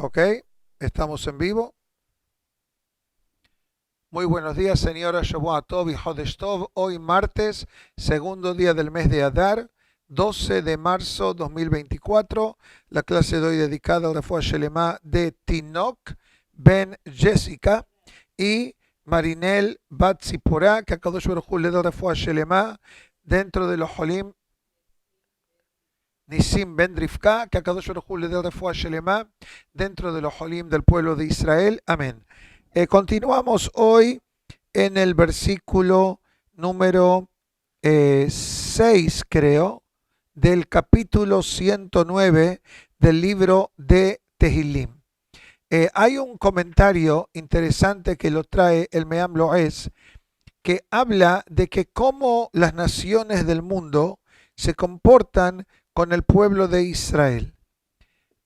Ok, estamos en vivo. Muy buenos días, señora Shavua Tov y Hodesh Tov. Hoy martes, segundo día del mes de Adar, 12 de marzo 2024. La clase de hoy dedicada al Refuah Shelema de Tinok Ben Jessica y Marinel Bat Zipporah, que Akadosh Baruj Hu le da Refuah Shelema dentro de los Holim Nisim Ben Rivka, que Akadosh Baruj Hu le dé refuah shelema dentro de los Holim del pueblo de Israel. Amén. Continuamos hoy en el versículo número 6, creo, del capítulo 109 del libro de Tehilim. Hay un comentario interesante que lo trae el Meam Loez, que habla de que cómo las naciones del mundo se comportan con el pueblo de Israel.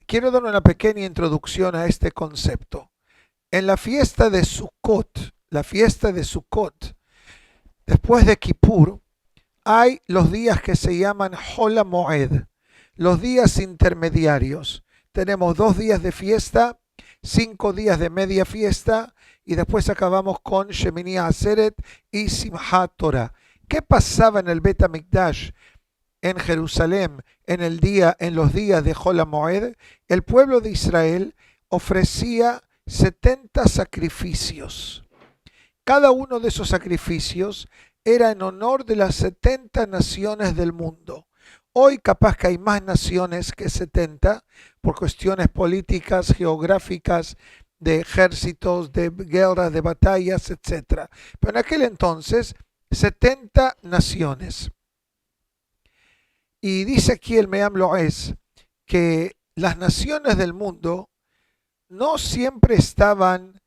Quiero dar una pequeña introducción a este concepto. En la fiesta de Sukkot, después de Kippur, hay los días que se llaman Hol HaMoed, los días intermediarios. Tenemos 2 días de fiesta, 5 días de media fiesta y después acabamos con Shemini Atzeret y Simchat Torah. ¿Qué pasaba en el Bet HaMikdash en Jerusalén en los días de Hol HaMoed? El pueblo de Israel ofrecía 70 sacrificios. Cada uno de esos sacrificios era en honor de las 70 naciones del mundo. Hoy capaz que hay más naciones que 70 por cuestiones políticas, geográficas, de ejércitos, de guerras, de batallas, etc. Pero en aquel entonces, 70 naciones. Y dice aquí el Meam Loez que las naciones del mundo no siempre estaban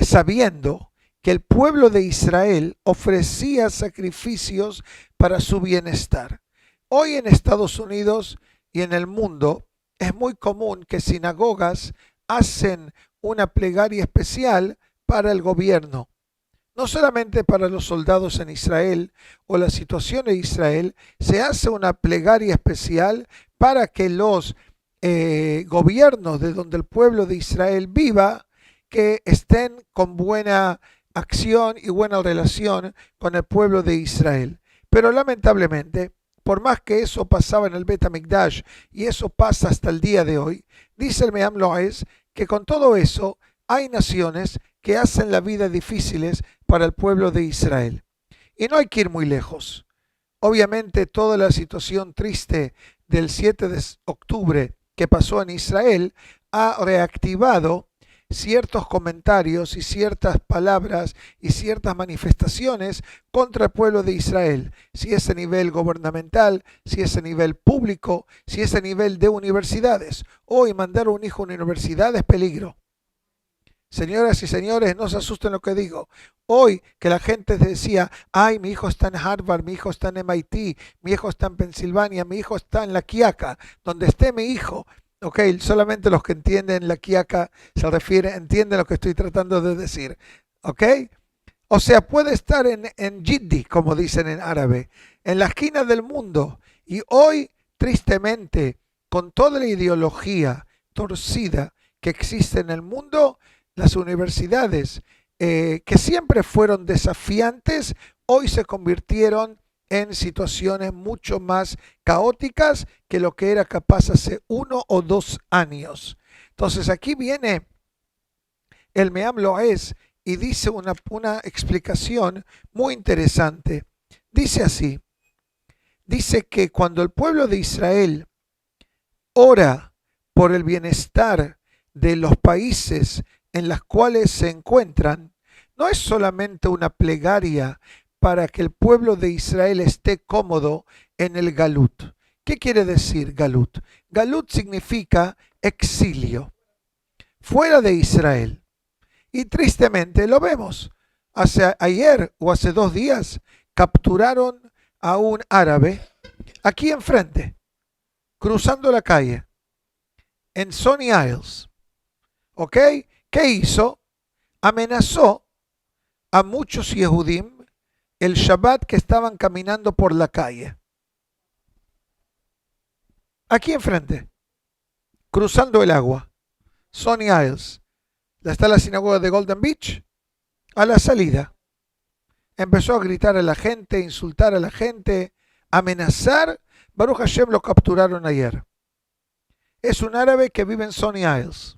sabiendo que el pueblo de Israel ofrecía sacrificios para su bienestar. Hoy en Estados Unidos y en el mundo es muy común que sinagogas hacen una plegaria especial para el gobierno. No solamente para los soldados en Israel o la situación en Israel, se hace una plegaria especial para que los gobiernos de donde el pueblo de Israel viva, que estén con buena acción y buena relación con el pueblo de Israel. Pero lamentablemente, por más que eso pasaba en el Bet HaMikdash y eso pasa hasta el día de hoy, dice el Meam Loez que con todo eso hay naciones que hacen la vida difíciles para el pueblo de Israel. Y no hay que ir muy lejos. Obviamente toda la situación triste del 7 de octubre que pasó en Israel ha reactivado ciertos comentarios y ciertas palabras y ciertas manifestaciones contra el pueblo de Israel, si es a nivel gubernamental, si es a nivel público, si es a nivel de universidades. Hoy mandar un hijo a una universidad es peligro. Señoras y señores, no se asusten lo que digo. Hoy que la gente decía, ay, mi hijo está en Harvard, mi hijo está en MIT, mi hijo está en Pensilvania, mi hijo está en La Quiaca, donde esté mi hijo. Ok, solamente los que entienden La Quiaca entienden lo que estoy tratando de decir. Ok, o sea, puede estar en Jiddi, como dicen en árabe, en la esquina del mundo. Y hoy, tristemente, con toda la ideología torcida que existe en el mundo, las universidades que siempre fueron desafiantes, hoy se convirtieron en situaciones mucho más caóticas que lo que era capaz hace 1 o 2 años. Entonces aquí viene el Meam Loez y dice una explicación muy interesante. Dice así, dice que cuando el pueblo de Israel ora por el bienestar de los países en las cuales se encuentran, no es solamente una plegaria para que el pueblo de Israel esté cómodo en el galut. ¿Qué quiere decir galut? Galut significa exilio, fuera de Israel. Y tristemente lo vemos. Ayer o hace 2 días capturaron a un árabe aquí enfrente, cruzando la calle, en Sonny Isles. ¿Ok? ¿Qué hizo? Amenazó a muchos Yehudim el Shabbat que estaban caminando por la calle. Aquí enfrente, cruzando el agua. Sonny Isles. Está la sinagoga de Golden Beach. A la salida empezó a gritar a la gente, insultar a la gente, amenazar. Baruch Hashem lo capturaron ayer. Es un árabe que vive en Sonny Isles.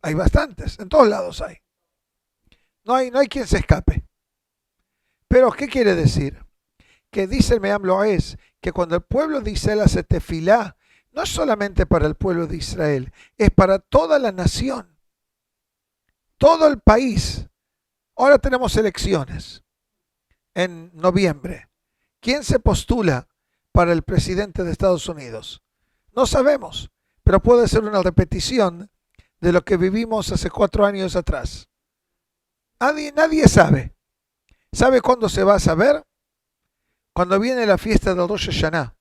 Hay bastantes, en todos lados hay. No hay quien se escape. Pero, ¿qué quiere decir? Que dice el Meam Loez que cuando el pueblo de Israel hace tefilá, no es solamente para el pueblo de Israel, es para toda la nación, todo el país. Ahora tenemos elecciones en noviembre. ¿Quién se postula para el presidente de Estados Unidos? No sabemos, pero puede ser una repetición de lo que vivimos hace 4 años atrás. Nadie sabe. ¿Sabe cuándo se va a saber? Cuando viene la fiesta de Rosh Hashanah.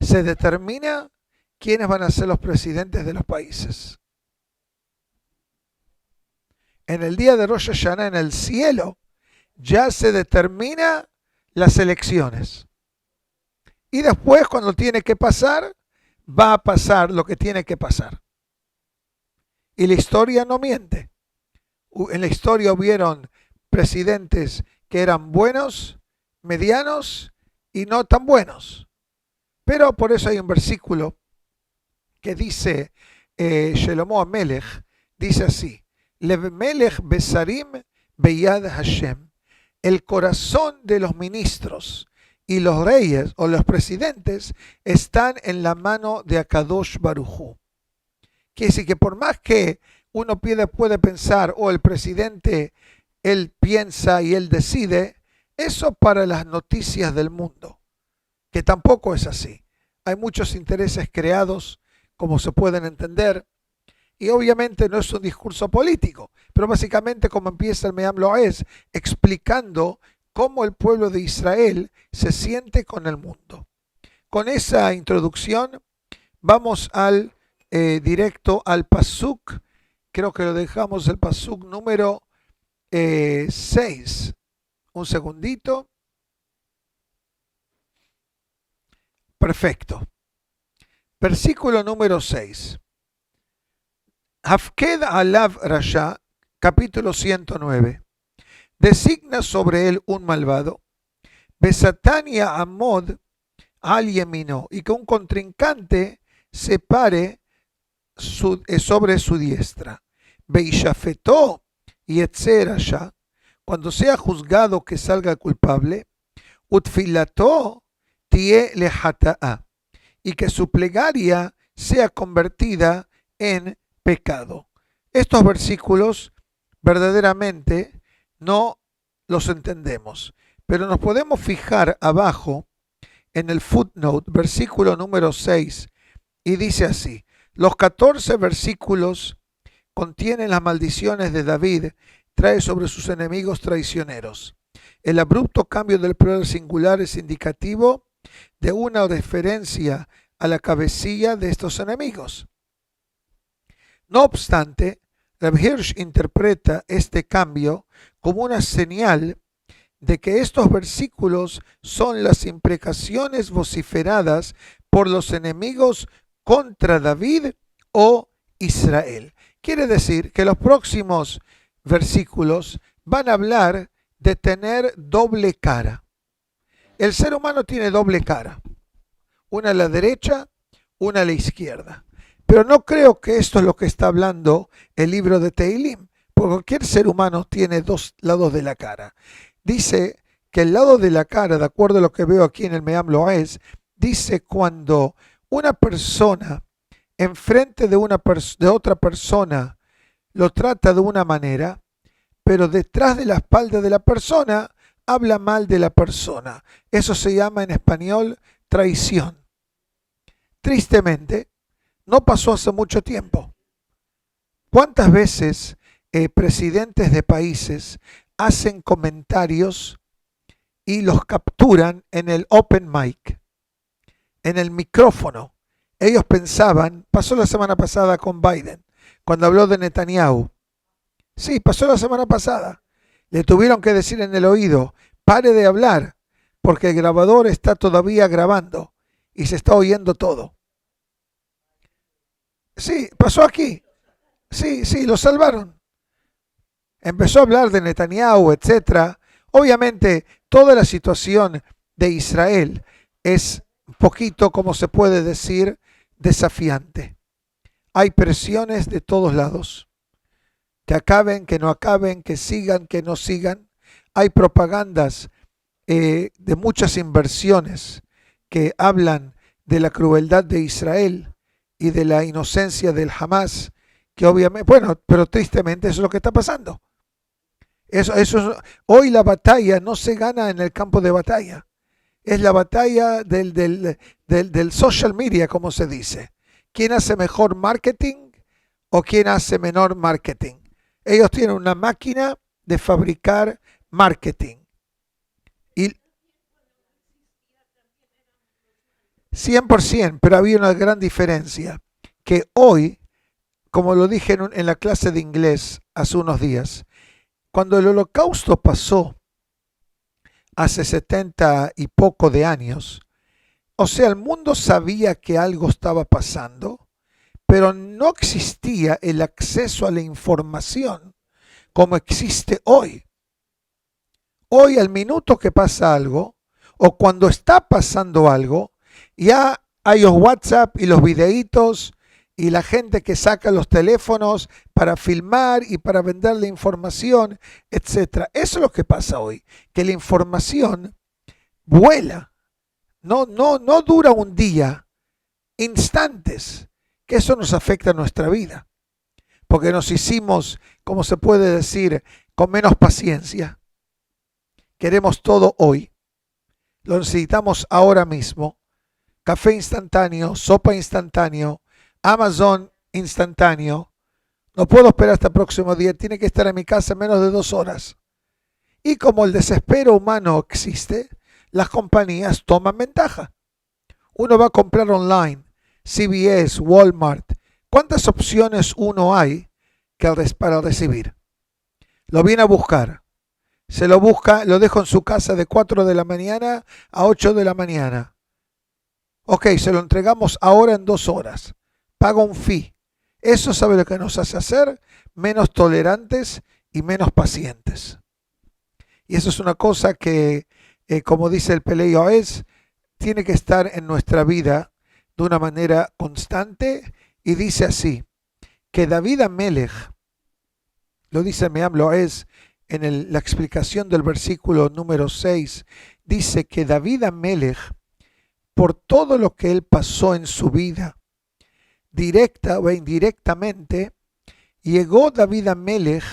Se determina quiénes van a ser los presidentes de los países. En el día de Rosh Hashanah, en el cielo, ya se determina las elecciones. Y después, cuando tiene que pasar, va a pasar lo que tiene que pasar. Y la historia no miente. En la historia hubieron presidentes que eran buenos, medianos y no tan buenos. Pero por eso hay un versículo que dice, Shelomo Amelech, dice así, Lev Melech Besarim Beyad Hashem. El corazón de los ministros y los reyes o los presidentes están en la mano de Akadosh Baruj Hu. Quiere decir que por más que uno puede pensar, el presidente, él piensa y él decide, eso para las noticias del mundo, que tampoco es así. Hay muchos intereses creados, como se pueden entender, y obviamente no es un discurso político, pero básicamente como empieza el Meam Loez, explicando cómo el pueblo de Israel se siente con el mundo. Con esa introducción vamos directo al pasuk. Creo que lo dejamos el pasuk número 6. Un segundito. Perfecto. Versículo número 6. Hafked alav rasha, capítulo 109. Designa sobre él un malvado. Besatania amod al yemino, y que un contrincante se pare sobre su diestra. Beishafetó y etcétera, cuando sea juzgado que salga culpable, utfilató tie lehata'a, y que su plegaria sea convertida en pecado. Estos versículos verdaderamente no los entendemos, pero nos podemos fijar abajo en el footnote, versículo número 6, y dice así: los 14 versículos contienen las maldiciones de David, trae sobre sus enemigos traicioneros. El abrupto cambio del plural singular es indicativo de una referencia a la cabecilla de estos enemigos. No obstante, Reb Hirsch interpreta este cambio como una señal de que estos versículos son las imprecaciones vociferadas por los enemigos contra David o Israel. Quiere decir que los próximos versículos van a hablar de tener doble cara. El ser humano tiene doble cara, una a la derecha, una a la izquierda. Pero no creo que esto es lo que está hablando el libro de Tehilim, porque cualquier ser humano tiene dos lados de la cara. Dice que el lado de la cara, de acuerdo a lo que veo aquí en el Meam Loez, dice cuando una persona enfrente de otra persona lo trata de una manera, pero detrás de la espalda de la persona habla mal de la persona. Eso se llama en español traición. Tristemente, no pasó hace mucho tiempo. ¿Cuántas veces presidentes de países hacen comentarios y los capturan en el open mic, en el micrófono? Ellos pensaban, pasó la semana pasada con Biden, cuando habló de Netanyahu. Sí, pasó la semana pasada. Le tuvieron que decir en el oído, pare de hablar, porque el grabador está todavía grabando y se está oyendo todo. Sí, pasó aquí. Sí, sí, lo salvaron. Empezó a hablar de Netanyahu, etcétera. Obviamente, toda la situación de Israel es un poquito, como se puede decir, desafiante. Hay presiones de todos lados. Que acaben, que no acaben, que sigan, que no sigan. Hay propagandas de muchas inversiones que hablan de la crueldad de Israel y de la inocencia del Hamas, que obviamente, bueno, pero tristemente eso es lo que está pasando. Hoy la batalla no se gana en el campo de batalla, es la batalla del social media, como se dice. ¿Quién hace mejor marketing o quién hace menor marketing? Ellos tienen una máquina de fabricar marketing. Y 100%, pero había una gran diferencia, que hoy, como lo dije en la clase de inglés hace unos días, cuando el holocausto pasó hace 70 y poco de años, o sea, el mundo sabía que algo estaba pasando, pero no existía el acceso a la información como existe hoy. Hoy, al minuto que pasa algo, o cuando está pasando algo, ya hay los WhatsApp y los videitos y la gente que saca los teléfonos para filmar y para vender la información, etcétera. Eso es lo que pasa hoy, que la información vuela, no dura un día, instantes, que eso nos afecta a nuestra vida, porque nos hicimos, como se puede decir, con menos paciencia. Queremos todo hoy, lo necesitamos ahora mismo. Café instantáneo, sopa instantáneo, Amazon instantáneo. No puedo esperar hasta el próximo día, tiene que estar en mi casa en menos de 2 horas. Y como el desespero humano existe, las compañías toman ventaja. Uno va a comprar online, CVS, Walmart. ¿Cuántas opciones uno hay para recibir? Lo viene a buscar. Se lo busca, lo dejo en su casa de 4 de la mañana a 8 de la mañana. Ok, se lo entregamos ahora en 2 horas. Paga un fee. Eso sabe lo que nos hace hacer menos tolerantes y menos pacientes. Y eso es una cosa que, como dice el Peleo, tiene que estar en nuestra vida de una manera constante. Y dice así, que David Amelech, lo dice Meam Loez en la explicación del versículo número 6, dice que David Amelech, por todo lo que él pasó en su vida, directa o indirectamente, llegó David Amelech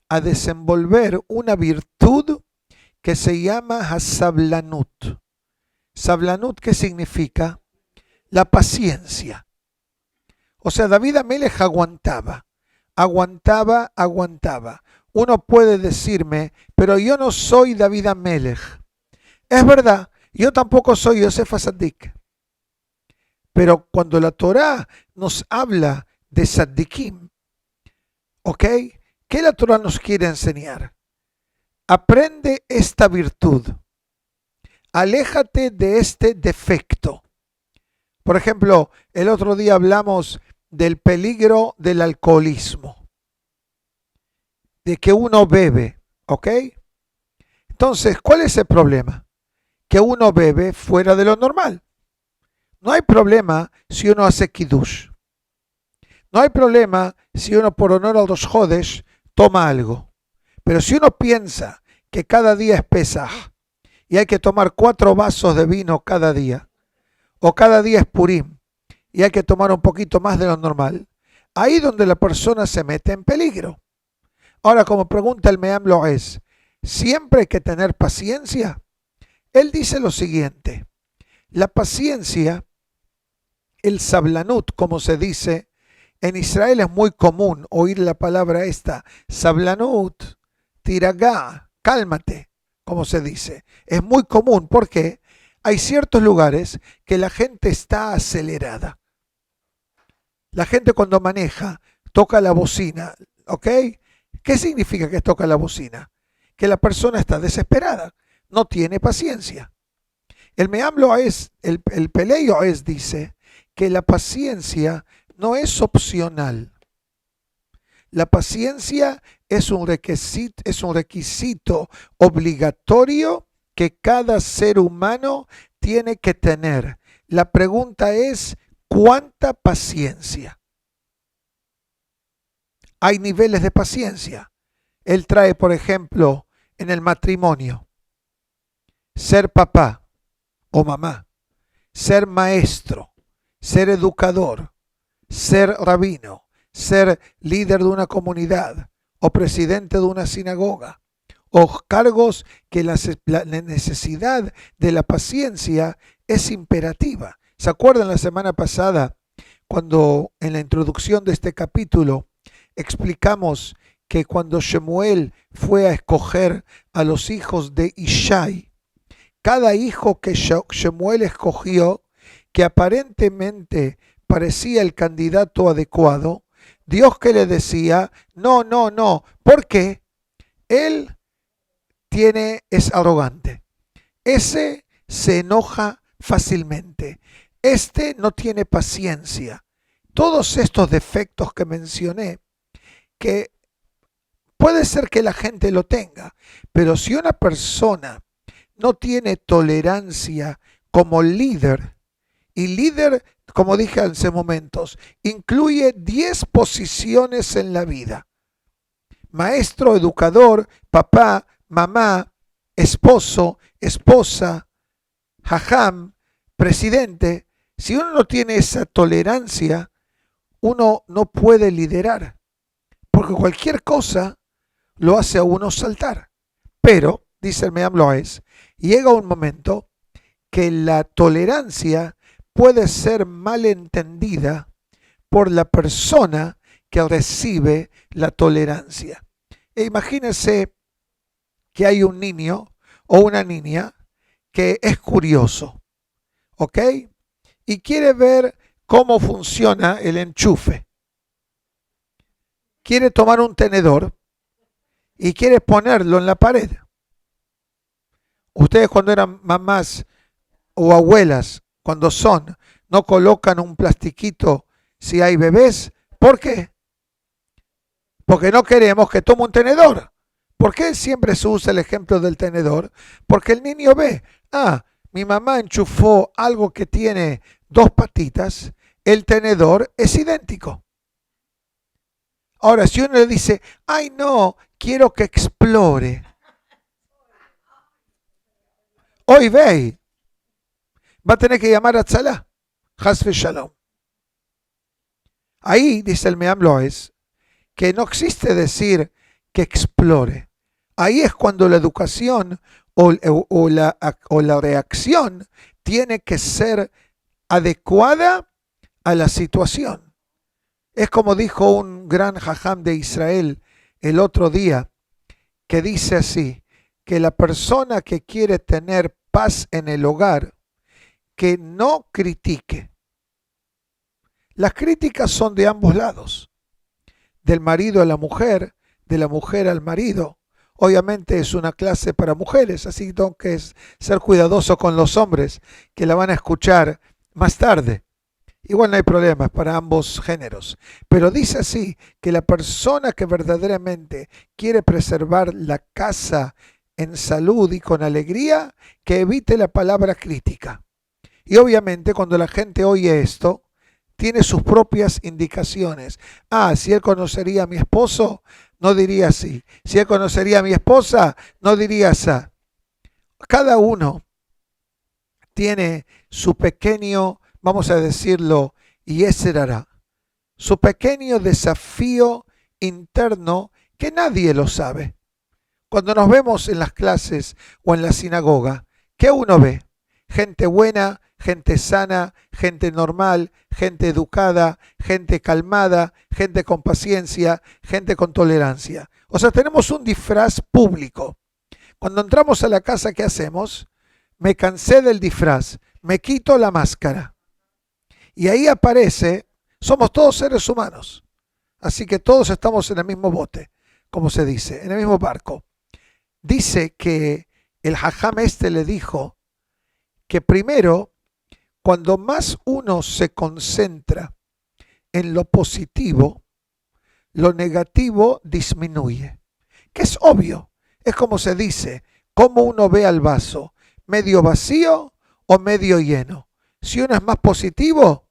a desenvolver una virtud que se llama Hasablanut. Sablanut, ¿qué significa? La paciencia. O sea, David Amelech aguantaba. Uno puede decirme, pero yo no soy David Amelech. Es verdad, yo tampoco soy Yosef Sadik. Pero cuando la Torá nos habla de Sadikim, ¿ok? ¿Qué la Torá nos quiere enseñar? Aprende esta virtud. Aléjate de este defecto. Por ejemplo, el otro día hablamos del peligro del alcoholismo, de que uno bebe, ¿ok? Entonces, ¿cuál es el problema? Que uno bebe fuera de lo normal. No hay problema si uno hace kiddush. No hay problema si uno por honor a los Jodesh toma algo. Pero si uno piensa que cada día es Pesaj y hay que tomar 4 vasos de vino cada día, o cada día es Purim y hay que tomar un poquito más de lo normal, ahí donde la persona se mete en peligro. Ahora, como pregunta el Meam Loez, ¿siempre hay que tener paciencia? Él dice lo siguiente, la paciencia, el sablanut, como se dice, en Israel es muy común oír la palabra esta, sablanut, tiragá, cálmate, como se dice. Es muy común porque hay ciertos lugares que la gente está acelerada. La gente cuando maneja toca la bocina, ¿ok? ¿Qué significa que toca la bocina? Que la persona está desesperada, no tiene paciencia. El Meam Loez, el Peleo dice que la paciencia no es opcional. La paciencia es un requisito obligatorio que cada ser humano tiene que tener. La pregunta es, ¿cuánta paciencia? Hay niveles de paciencia. Él trae, por ejemplo, en el matrimonio, ser papá o mamá, ser maestro, ser educador, ser rabino, ser líder de una comunidad o presidente de una sinagoga, o cargos que la necesidad de la paciencia es imperativa. ¿Se acuerdan la semana pasada cuando en la introducción de este capítulo explicamos que cuando Shemuel fue a escoger a los hijos de Ishai, cada hijo que Shemuel escogió, que aparentemente parecía el candidato adecuado, Dios que le decía, no, no, no, porque él es arrogante, ese se enoja fácilmente, este no tiene paciencia. Todos estos defectos que mencioné, que puede ser que la gente lo tenga, pero si una persona no tiene tolerancia como líder, y líder, como dije hace momentos, incluye 10 posiciones en la vida: maestro, educador, papá, mamá, esposo, esposa, jajam, presidente. Si uno no tiene esa tolerancia, uno no puede liderar, porque cualquier cosa lo hace a uno saltar. Pero, dice el Meam Loes, llega un momento que la tolerancia puede ser mal entendida por la persona que recibe la tolerancia. E imagínense que hay un niño o una niña que es curioso, ¿ok? Y quiere ver cómo funciona el enchufe. Quiere tomar un tenedor y quiere ponerlo en la pared. Ustedes cuando eran mamás o abuelas, cuando son, no colocan un plastiquito si hay bebés. ¿Por qué? Porque no queremos que tome un tenedor. ¿Por qué siempre se usa el ejemplo del tenedor? Porque el niño ve, mi mamá enchufó algo que tiene 2 patitas, el tenedor es idéntico. Ahora, si uno le dice, ay no, quiero que explore. Hoy ve, va a tener que llamar a Tzalá, Hasfe Shalom. Ahí, dice el Meam Loes, que no existe decir que explore. Ahí es cuando la educación o la reacción tiene que ser adecuada a la situación. Es como dijo un gran jajam de Israel el otro día, que dice así, que la persona que quiere tener paz en el hogar, que no critique. Las críticas son de ambos lados, del marido a la mujer, de la mujer al marido. Obviamente es una clase para mujeres, así que tengo que ser cuidadoso con los hombres que la van a escuchar más tarde. Igual no hay problemas para ambos géneros. Pero dice así, que la persona que verdaderamente quiere preservar la casa en salud y con alegría, que evite la palabra crítica. Y obviamente cuando la gente oye esto, tiene sus propias indicaciones. Si él conocería a mi esposo, no diría así. Si él conocería a mi esposa, no diría así. Cada uno tiene su pequeño, vamos a decirlo, y ese será su pequeño desafío interno que nadie lo sabe. Cuando nos vemos en las clases o en la sinagoga, ¿qué uno ve? Gente buena, gente sana, gente normal, gente educada, gente calmada, gente con paciencia, gente con tolerancia. O sea, tenemos un disfraz público. Cuando entramos a la casa, ¿qué hacemos? Me cansé del disfraz, me quito la máscara. Y ahí aparece, somos todos seres humanos. Así que todos estamos en el mismo bote, como se dice, en el mismo barco. Dice que el jajam le dijo que primero, cuando más uno se concentra en lo positivo, lo negativo disminuye. Que es obvio. Es como se dice, cómo uno ve al vaso, medio vacío o medio lleno. Si uno es más positivo,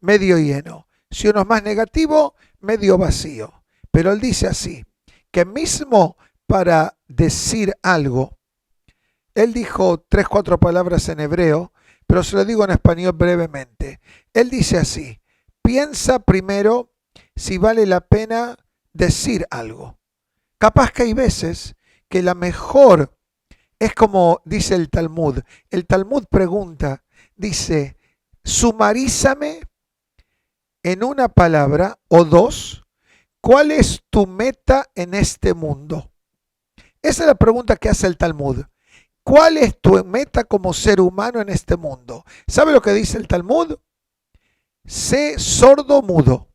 medio lleno. Si uno es más negativo, medio vacío. Pero él dice así, que mismo para decir algo, él dijo 3, 4 palabras en hebreo, pero se lo digo en español brevemente. Él dice así, piensa primero si vale la pena decir algo. Capaz que hay veces que la mejor es como dice el Talmud. El Talmud pregunta, dice, sumarízame en una palabra o dos, ¿cuál es tu meta en este mundo? Esa es la pregunta que hace el Talmud. ¿Cuál es tu meta como ser humano en este mundo? ¿Sabe lo que dice el Talmud? Sé sordo mudo.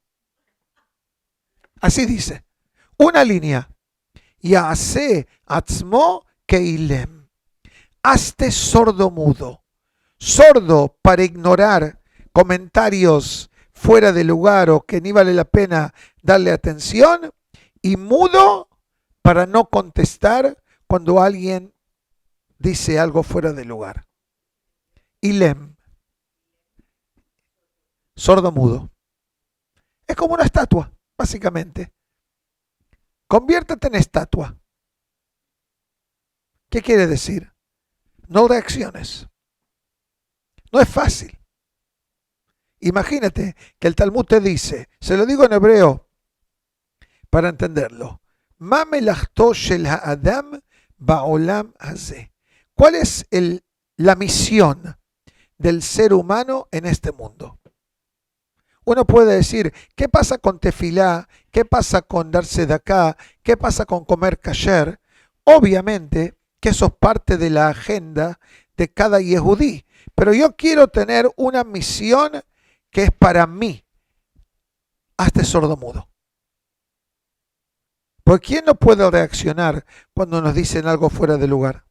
Así dice. Una línea. Ya'ase atzmo keilem. Hazte sordo mudo. Sordo para ignorar comentarios fuera de lugar o que ni vale la pena darle atención. Y mudo para no contestar cuando alguien dice algo fuera de lugar. Ilem. Sordo mudo. Es como una estatua, básicamente. Conviértete en estatua. ¿Qué quiere decir? No reacciones. No es fácil. Imagínate que el Talmud te dice, se lo digo en hebreo para entenderlo, Ma melachto shel ha'adam ba'olam hazeh. ¿Cuál es la misión del ser humano en este mundo? Uno puede decir, ¿qué pasa con tefilá? ¿Qué pasa con darse de acá? ¿Qué pasa con comer kasher? Obviamente que eso es parte de la agenda de cada yehudí. Pero yo quiero tener una misión que es para mí. Hazte sordomudo. Porque ¿quién no puede reaccionar cuando nos dicen algo fuera de lugar?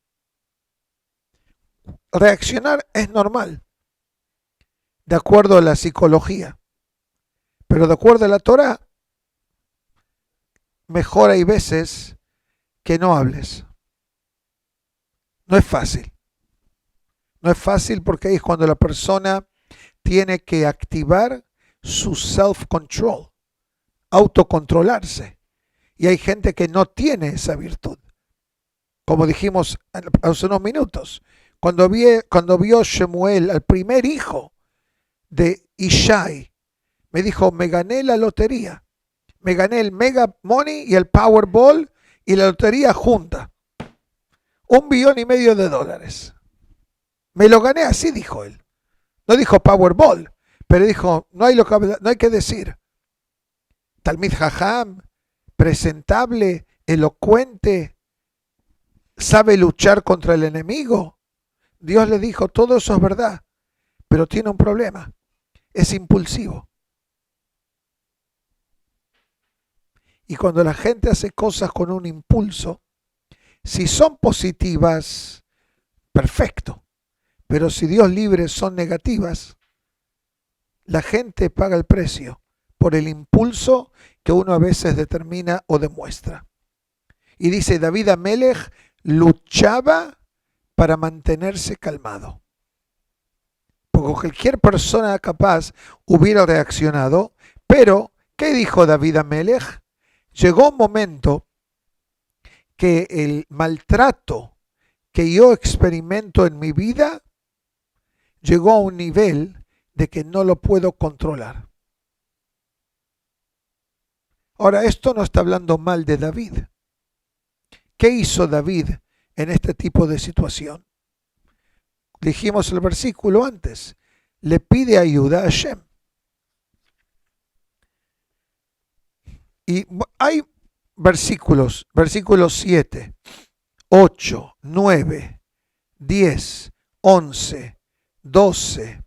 Reaccionar es normal, de acuerdo a la psicología. Pero de acuerdo a la Torah, mejor hay veces que no hables. No es fácil. No es fácil porque ahí es cuando la persona tiene que activar su self-control, autocontrolarse. Y hay gente que no tiene esa virtud. Como dijimos hace unos minutos, cuando vio Shemuel, al primer hijo de Ishai, me dijo, me gané la lotería. Me gané el Mega Money y el Powerball y la lotería junta. $1,5 billion de dólares. Me lo gané así, dijo él. No dijo Powerball, pero dijo, no hay que decir. Talmid Jajam, presentable, elocuente, sabe luchar contra el enemigo. Dios le dijo, todo eso es verdad, pero tiene un problema. Es impulsivo. Y cuando la gente hace cosas con un impulso, si son positivas, perfecto. Pero si Dios libre son negativas, la gente paga el precio por el impulso que uno a veces determina o demuestra. Y dice, David Amelech luchaba para mantenerse calmado. Porque cualquier persona capaz hubiera reaccionado, pero ¿qué dijo David Amelech? Llegó un momento que el maltrato que yo experimento en mi vida llegó a un nivel de que no lo puedo controlar. Ahora, esto no está hablando mal de David. ¿Qué hizo David en este tipo de situación? Dijimos el versículo antes, le pide ayuda a Hashem. Y hay versículos 7, 8, 9, 10, 11, 12,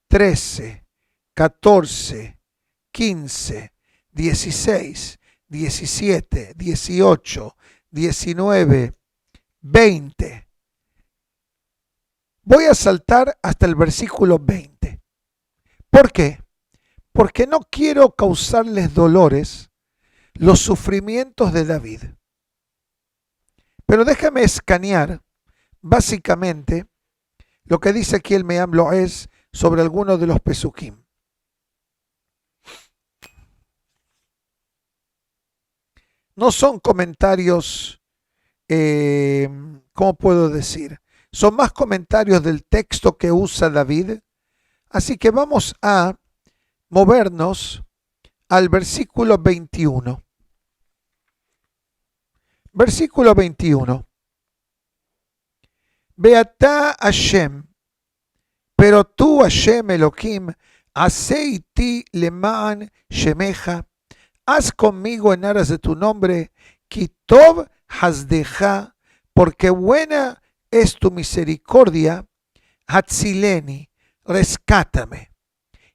13, 14, 15, 16, 17, 18, 19, 20. Voy a saltar hasta el versículo 20. ¿Por qué? porque no quiero causarles dolores los sufrimientos de David. Pero déjame escanear básicamente lo que dice aquí el Meam Lo'ez sobre algunos de los pesukim. No son comentarios, ¿cómo puedo decir? Son más comentarios del texto que usa David. Así que vamos a movernos al versículo 21. Versículo 21. Beatá Hashem, pero tú, Hashem Elohim, aceiti leman shemeja, haz conmigo en aras de tu nombre, kitov hasdeja, porque buena es tu misericordia, hatzileni, rescátame,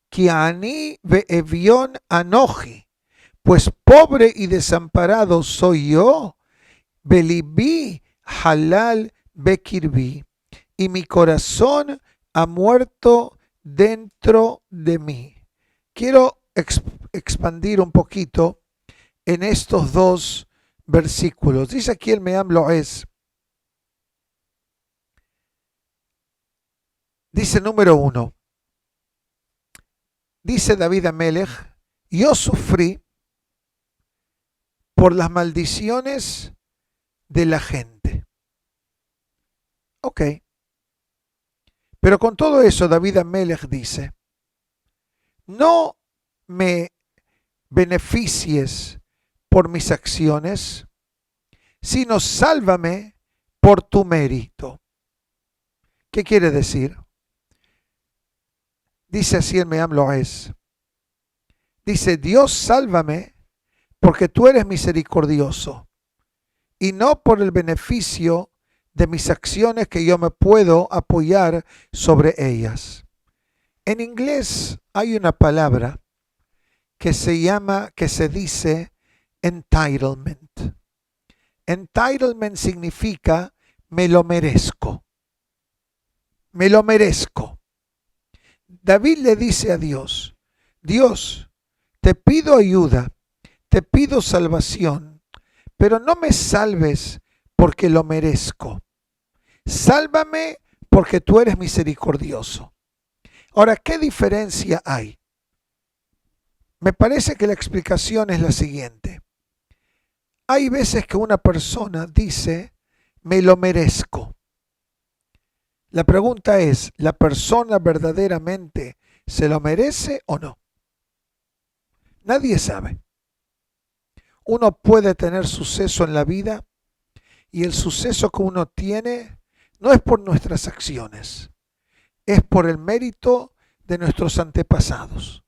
ki ani ve'evion anoji, pues pobre y desamparado soy yo, belibí halal bekirbi, y mi corazón ha muerto dentro de mí. Quiero expandir un poquito en estos dos versículos. Dice aquí el Meam Lo'ez. Dice número 1. Dice David Amelech, yo sufrí por las maldiciones de la gente. Ok. Pero con todo eso, David Amelech dice, no me beneficies por mis acciones, sino sálvame por tu mérito. ¿Qué quiere decir? Dice así el Meam Lo'ez. Dice, Dios sálvame porque tú eres misericordioso y no por el beneficio de mis acciones que yo me puedo apoyar sobre ellas. En inglés hay una palabra que se dice entitlement. Entitlement significa me lo merezco. Me lo merezco. David le dice a Dios, Dios, te pido ayuda, te pido salvación, pero no me salves porque lo merezco. Sálvame porque tú eres misericordioso. Ahora, ¿qué diferencia hay? Me parece que la explicación es la siguiente. Hay veces que una persona dice, me lo merezco. La pregunta es, ¿la persona verdaderamente se lo merece o no? Nadie sabe. Uno puede tener suceso en la vida y el suceso que uno tiene no es por nuestras acciones, es por el mérito de nuestros antepasados.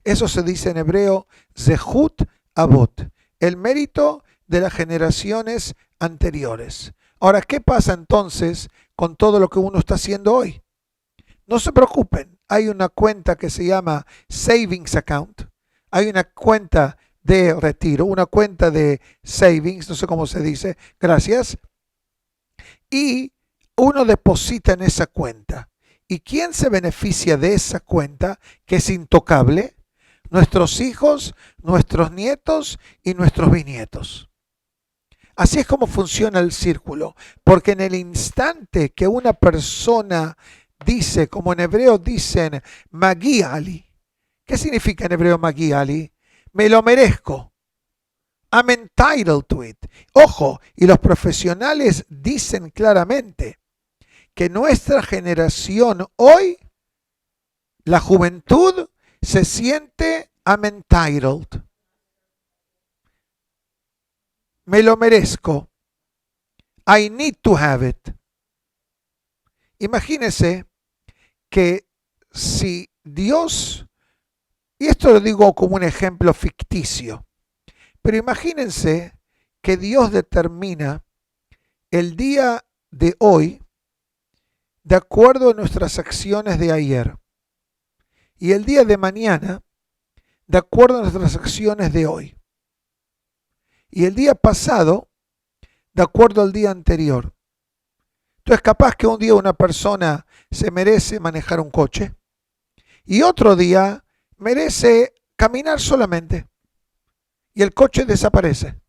Eso se dice en hebreo, Zehut Avot, el mérito de las generaciones anteriores. Ahora, ¿qué pasa entonces con todo lo que uno está haciendo hoy? No se preocupen, hay una cuenta que se llama Savings Account, hay una cuenta de retiro, una cuenta de savings, no sé cómo se dice, gracias, y uno deposita en esa cuenta. ¿Y quién se beneficia de esa cuenta que es intocable? Nuestros hijos, nuestros nietos y nuestros bisnietos. Así es como funciona el círculo, porque en el instante que una persona dice, como en hebreo dicen, Magi Ali, ¿qué significa en hebreo Magi Ali? Me lo merezco. I'm entitled to it. Ojo, y los profesionales dicen claramente que nuestra generación hoy, la juventud, se siente I'm entitled. Me lo merezco. I need to have it. Imagínense que si Dios, y esto lo digo como un ejemplo ficticio, pero imagínense que Dios determina el día de hoy de acuerdo a nuestras acciones de ayer y el día de mañana de acuerdo a nuestras acciones de hoy y el día pasado de acuerdo al día anterior. Entonces, capaz que un día una persona se merece manejar un coche y otro día merece caminar solamente y el coche desaparece.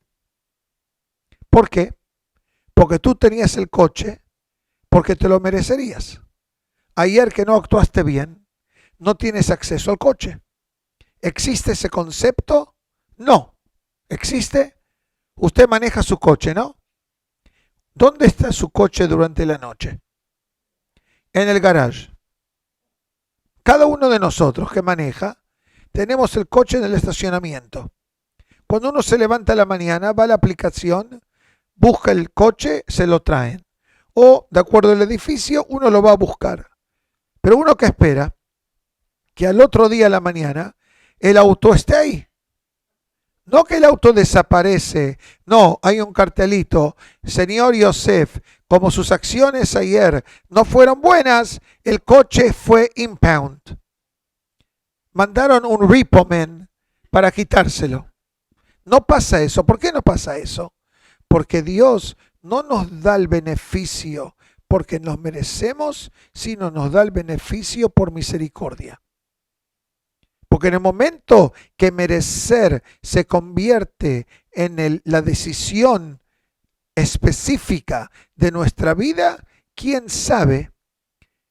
¿Por qué? Porque tú tenías el coche porque te lo merecerías. Ayer que no actuaste bien, no tienes acceso al coche. ¿Existe ese concepto? No. ¿Existe? Usted maneja su coche, ¿no? ¿Dónde está su coche durante la noche? En el garage. Cada uno de nosotros que maneja, tenemos el coche en el estacionamiento. Cuando uno se levanta a la mañana, va a la aplicación, busca el coche, se lo traen. O, de acuerdo al edificio, uno lo va a buscar. Pero uno que espera que al otro día a la mañana el auto esté ahí. No que el auto desaparece, no, hay un cartelito, señor Yosef, como sus acciones ayer no fueron buenas, el coche fue impound. Mandaron un repoman para quitárselo. No pasa eso. ¿Por qué no pasa eso? Porque Dios no nos da el beneficio porque nos merecemos, sino nos da el beneficio por misericordia. Porque en el momento que merecer se convierte en la decisión específica de nuestra vida, ¿quién sabe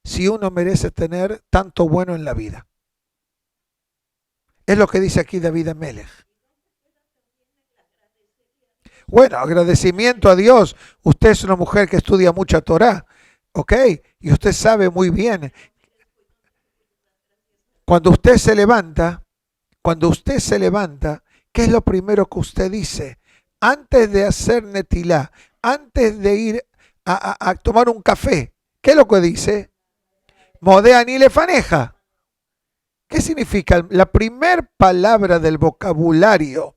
si uno merece tener tanto bueno en la vida? Es lo que dice aquí David Amelech. Bueno, agradecimiento a Dios. Usted es una mujer que estudia mucha Torah, ¿ok? Y usted sabe muy bien, cuando usted se levanta, ¿qué es lo primero que usted dice? Antes de hacer netilá, antes de ir a tomar un café, ¿qué es lo que dice? Modea ni le faneja. ¿Qué significa? La primer palabra del vocabulario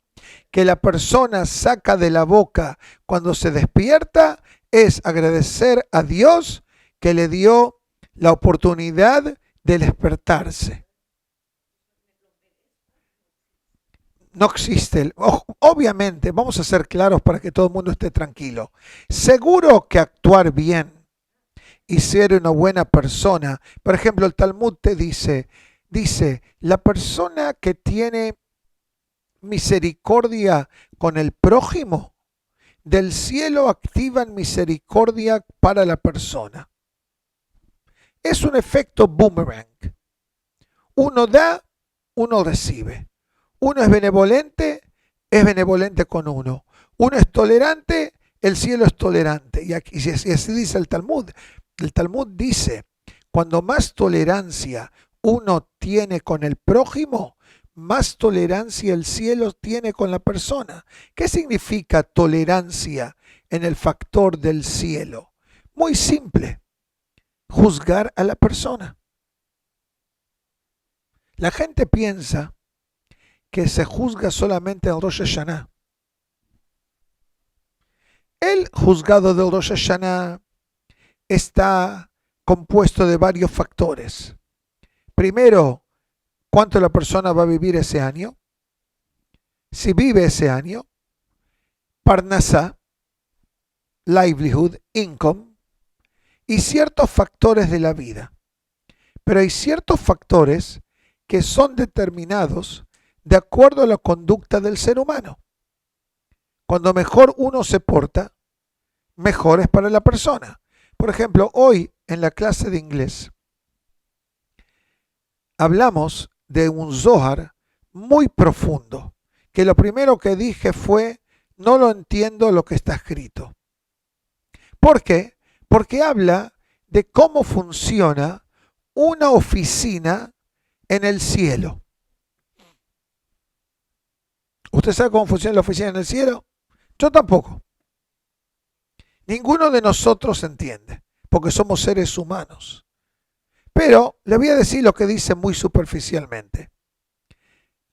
que la persona saca de la boca cuando se despierta es agradecer a Dios que le dio la oportunidad de despertarse. No existe, obviamente, vamos a ser claros para que todo el mundo esté tranquilo. Seguro que actuar bien y ser una buena persona, por ejemplo, el Talmud te dice, la persona que tiene misericordia con el prójimo, del cielo activan misericordia para la persona. Es un efecto boomerang. Uno da, uno recibe. Uno es benevolente con uno. Uno es tolerante, el cielo es tolerante. Y así dice el Talmud. El Talmud dice, cuando más tolerancia uno tiene con el prójimo, más tolerancia el cielo tiene con la persona. ¿Qué significa tolerancia en el factor del cielo? Muy simple, juzgar a la persona. La gente piensa que se juzga solamente en Rosh Hashanah. El juzgado de Rosh Hashanah está compuesto de varios factores. Primero, cuánto la persona va a vivir ese año, si vive ese año, parnasá, livelihood, income, y ciertos factores de la vida. Pero hay ciertos factores que son determinados de acuerdo a la conducta del ser humano. Cuando mejor uno se porta, mejor es para la persona. Por ejemplo, hoy en la clase de inglés hablamos de un Zohar muy profundo, que lo primero que dije fue, no lo entiendo lo que está escrito. ¿Por qué? Porque habla de cómo funciona una oficina en el cielo. ¿Usted sabe cómo funciona la oficina en el cielo? Yo tampoco. Ninguno de nosotros entiende, porque somos seres humanos. Pero le voy a decir lo que dice muy superficialmente.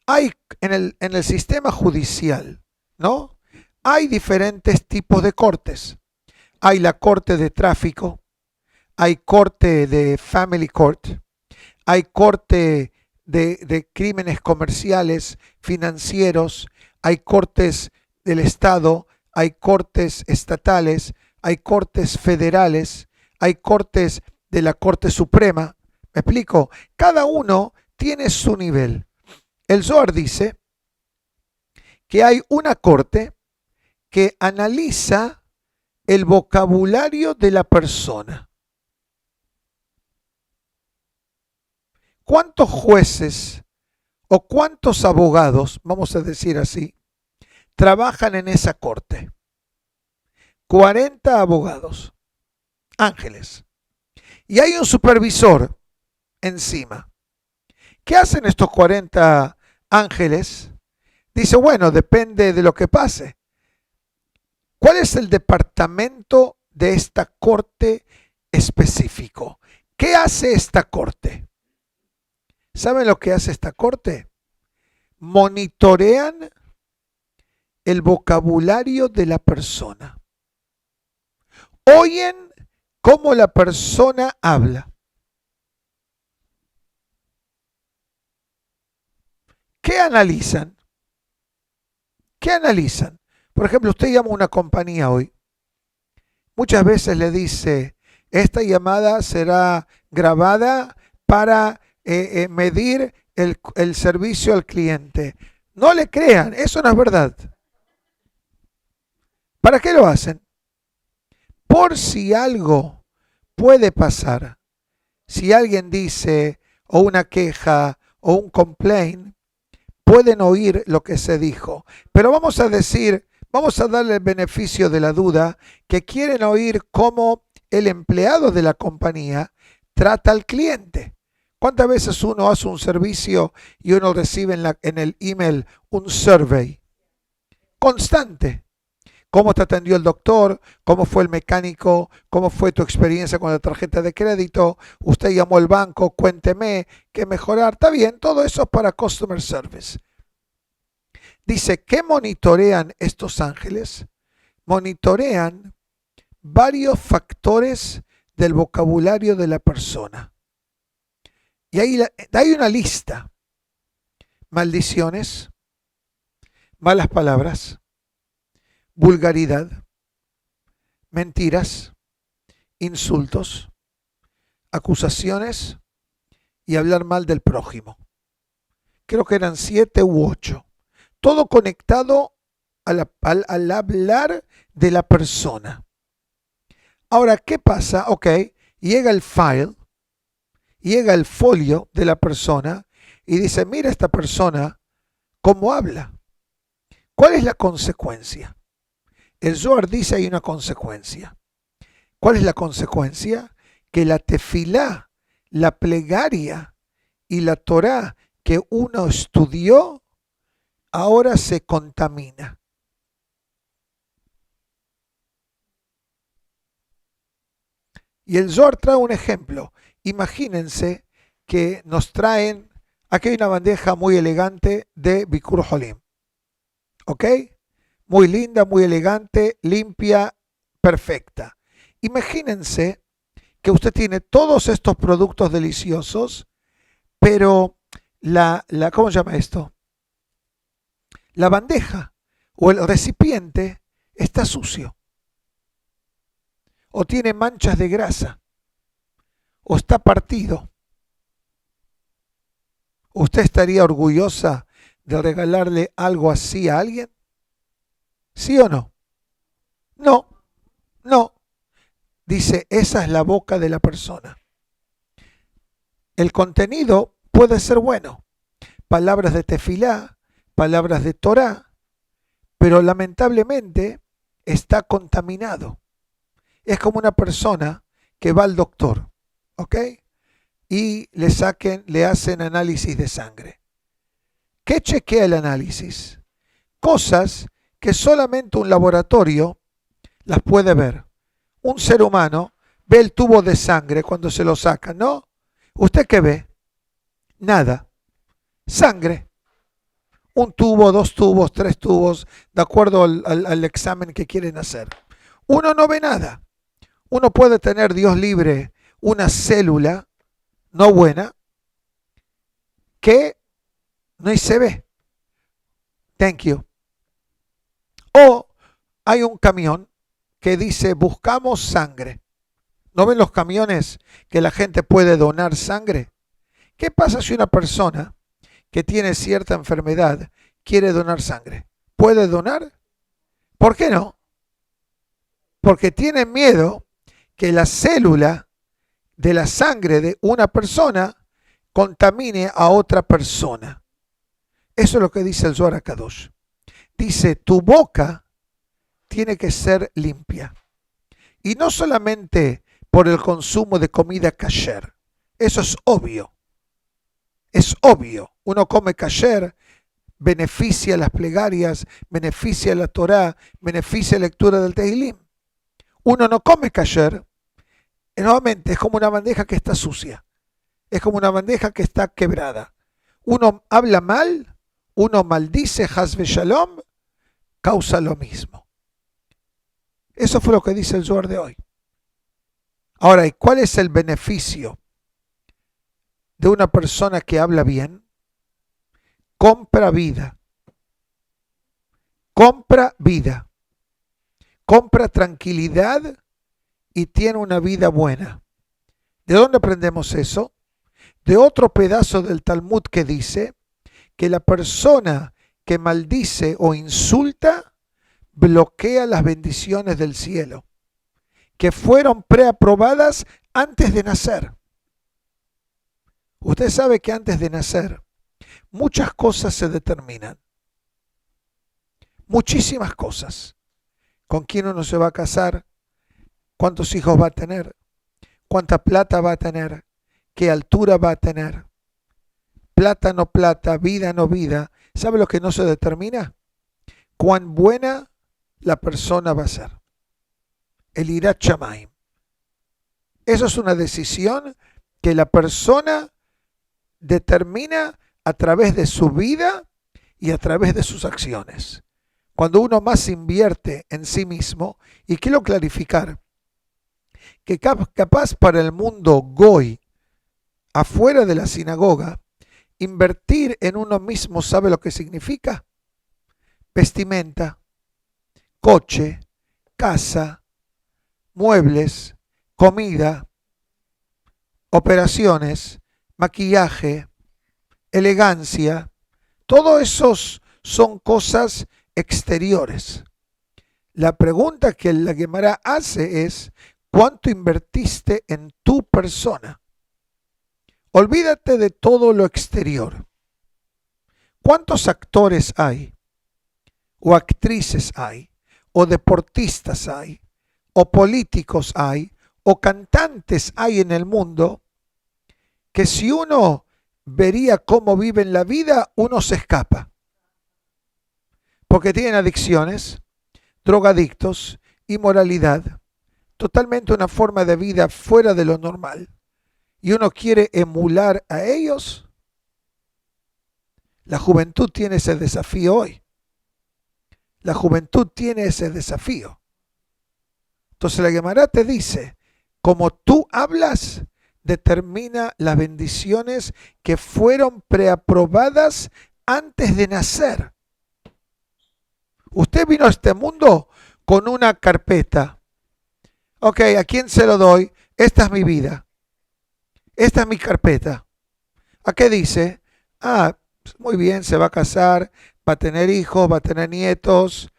Hay en el sistema judicial, ¿no? Hay diferentes tipos de cortes. Hay la corte de tráfico, hay corte de family court, hay corte de crímenes comerciales, financieros, hay cortes del Estado, hay cortes estatales, hay cortes federales, hay cortes de la Corte Suprema. ¿Me explico? Cada uno tiene su nivel. El Zohar dice que hay una corte que analiza el vocabulario de la persona. ¿Cuántos jueces o cuántos abogados, vamos a decir así, trabajan en esa corte? 40 abogados, ángeles. Y hay un supervisor encima. ¿Qué hacen estos 40 ángeles? Dice, bueno, depende de lo que pase. ¿Cuál es el departamento de esta corte específico? ¿Qué hace esta corte? ¿Saben lo que hace esta corte? Monitorean el vocabulario de la persona. Oyen cómo la persona habla. ¿Qué analizan? ¿Qué analizan? Por ejemplo, usted llama a una compañía hoy. Muchas veces le dice, esta llamada será grabada para medir el servicio al cliente. No le crean, eso no es verdad. ¿Para qué lo hacen? Por si algo puede pasar. Si alguien dice, o una queja, o un complaint, pueden oír lo que se dijo. Pero vamos a decir, vamos a darle el beneficio de la duda, que quieren oír cómo el empleado de la compañía trata al cliente. ¿Cuántas veces uno hace un servicio y uno recibe en el email un survey constante? ¿Cómo te atendió el doctor? ¿Cómo fue el mecánico? ¿Cómo fue tu experiencia con la tarjeta de crédito? ¿Usted llamó al banco? Cuénteme, ¿qué mejorar? Está bien, todo eso es para Customer Service. Dice, ¿qué monitorean estos ángeles? Monitorean varios factores del vocabulario de la persona. Y ahí hay una lista. Maldiciones, malas palabras, vulgaridad, mentiras, insultos, acusaciones y hablar mal del prójimo. Creo que eran 7 u 8. Todo conectado al hablar de la persona. Ahora, ¿qué pasa? Ok, llega el file, llega el folio de la persona y dice, mira esta persona cómo habla. ¿Cuál es la consecuencia? El Zohar dice hay una consecuencia. ¿Cuál es la consecuencia? Que la tefilá, la plegaria y la Torá que uno estudió, ahora se contamina. Y el Zohar trae un ejemplo. Imagínense que nos traen, aquí hay una bandeja muy elegante de Bikur Holim. ¿Ok? Muy linda, muy elegante, limpia, perfecta. Imagínense que usted tiene todos estos productos deliciosos, pero ¿cómo se llama esto? La bandeja o el recipiente está sucio, o tiene manchas de grasa, o está partido. ¿Usted estaría orgullosa de regalarle algo así a alguien? ¿Sí o no? No, no. Dice, esa es la boca de la persona. El contenido puede ser bueno. Palabras de tefilá, palabras de Torá, pero lamentablemente está contaminado. Es como una persona que va al doctor, ¿ok? Y le hacen análisis de sangre. ¿Qué chequea el análisis? Cosas que solamente un laboratorio las puede ver. Un ser humano ve el tubo de sangre cuando se lo sacan, ¿no? ¿Usted qué ve? Nada. Sangre. Un tubo, 2 tubos, 3 tubos, de acuerdo al examen que quieren hacer. Uno no ve nada. Uno puede tener, Dios libre, una célula no buena que no se ve. Thank you. O hay un camión que dice buscamos sangre. ¿No ven los camiones que la gente puede donar sangre? ¿Qué pasa si una persona que tiene cierta enfermedad quiere donar sangre? ¿Puede donar? ¿Por qué no? Porque tiene miedo que la célula de la sangre de una persona contamine a otra persona. Eso es lo que dice el Zohar HaKadosh. Dice, tu boca tiene que ser limpia. Y no solamente por el consumo de comida kasher. Eso es obvio. Es obvio. Uno come kasher, beneficia las plegarias, beneficia la Torá, beneficia la lectura del Tehilim. Uno no come kasher, nuevamente es como una bandeja que está sucia. Es como una bandeja que está quebrada. Uno habla mal, uno maldice, Hasbe Shalom, causa lo mismo. Eso fue lo que dice el Zohar de hoy. Ahora, ¿y cuál es el beneficio de una persona que habla bien? Compra vida. Compra vida. Compra tranquilidad y tiene una vida buena. ¿De dónde aprendemos eso? De otro pedazo del Talmud que dice que la persona que maldice o insulta bloquea las bendiciones del cielo, que fueron preaprobadas antes de nacer. Usted sabe que antes de nacer muchas cosas se determinan. Muchísimas cosas. ¿Con quién uno se va a casar? ¿Cuántos hijos va a tener? ¿Cuánta plata va a tener? ¿Qué altura va a tener? Plata no plata, vida no vida. ¿Sabe lo que no se determina? Cuán buena la persona va a ser. El Irat Shamayim. Eso es una decisión que la persona determina a través de su vida y a través de sus acciones. Cuando uno más invierte en sí mismo, y quiero clarificar que capaz para el mundo goy, afuera de la sinagoga, invertir en uno mismo, ¿sabe lo que significa? Vestimenta, coche, casa, muebles, comida, operaciones, maquillaje, elegancia. Todo esos son cosas exteriores. La pregunta que la Gemara hace es, ¿cuánto invertiste en tu persona? Olvídate de todo lo exterior. ¿Cuántos actores hay? ¿O actrices hay? ¿O deportistas hay? ¿O políticos hay? ¿O cantantes hay en el mundo? Que si uno vería cómo viven la vida, uno se escapa. Porque tienen adicciones, drogadictos, inmoralidad, totalmente una forma de vida fuera de lo normal. Y uno quiere emular a ellos. La juventud tiene ese desafío hoy. La juventud tiene ese desafío. Entonces la Gemara te dice, como tú hablas, determina las bendiciones que fueron preaprobadas antes de nacer. Usted vino a este mundo con una carpeta. Ok, ¿a quién se lo doy? Esta es mi vida. Esta es mi carpeta. ¿A qué dice? Muy bien, se va a casar, va a tener hijos, va a tener nietos,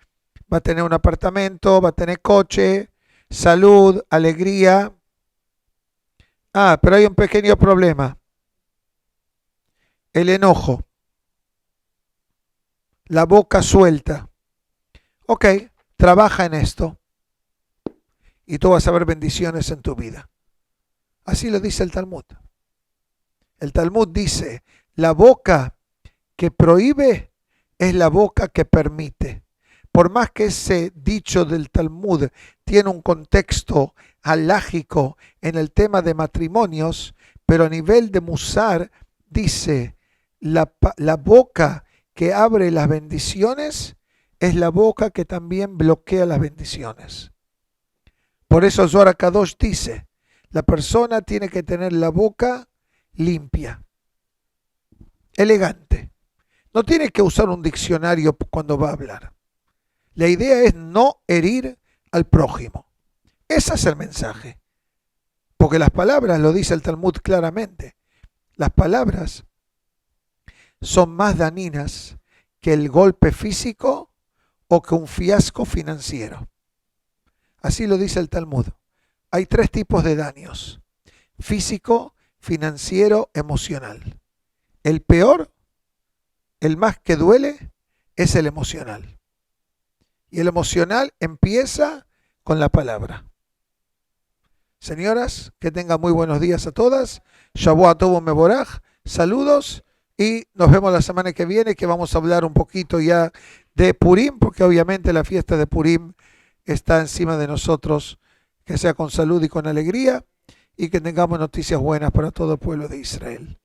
va a tener un apartamento, va a tener coche, salud, alegría. Pero hay un pequeño problema. El enojo. La boca suelta. Ok, trabaja en esto. Y tú vas a ver bendiciones en tu vida. Así lo dice el Talmud. El Talmud dice, la boca que prohíbe es la boca que permite. Por más que ese dicho del Talmud tiene un contexto halágico en el tema de matrimonios, pero a nivel de Musar dice, la boca que abre las bendiciones es la boca que también bloquea las bendiciones. Por eso Zohar HaKadosh dice, la persona tiene que tener la boca limpia, elegante. No tiene que usar un diccionario cuando va a hablar. La idea es no herir al prójimo. Ese es el mensaje. Porque las palabras, lo dice el Talmud claramente, las palabras son más dañinas que el golpe físico o que un fiasco financiero. Así lo dice el Talmud. Hay tres tipos de daños: físico, financiero, emocional. El peor, el más que duele, es el emocional. Y el emocional empieza con la palabra. Señoras, que tengan muy buenos días a todas. Shavuot Tov Mevorach. Saludos y nos vemos la semana que viene, que vamos a hablar un poquito ya de Purim, porque obviamente la fiesta de Purim está encima de nosotros. Que sea con salud y con alegría y que tengamos noticias buenas para todo el pueblo de Israel.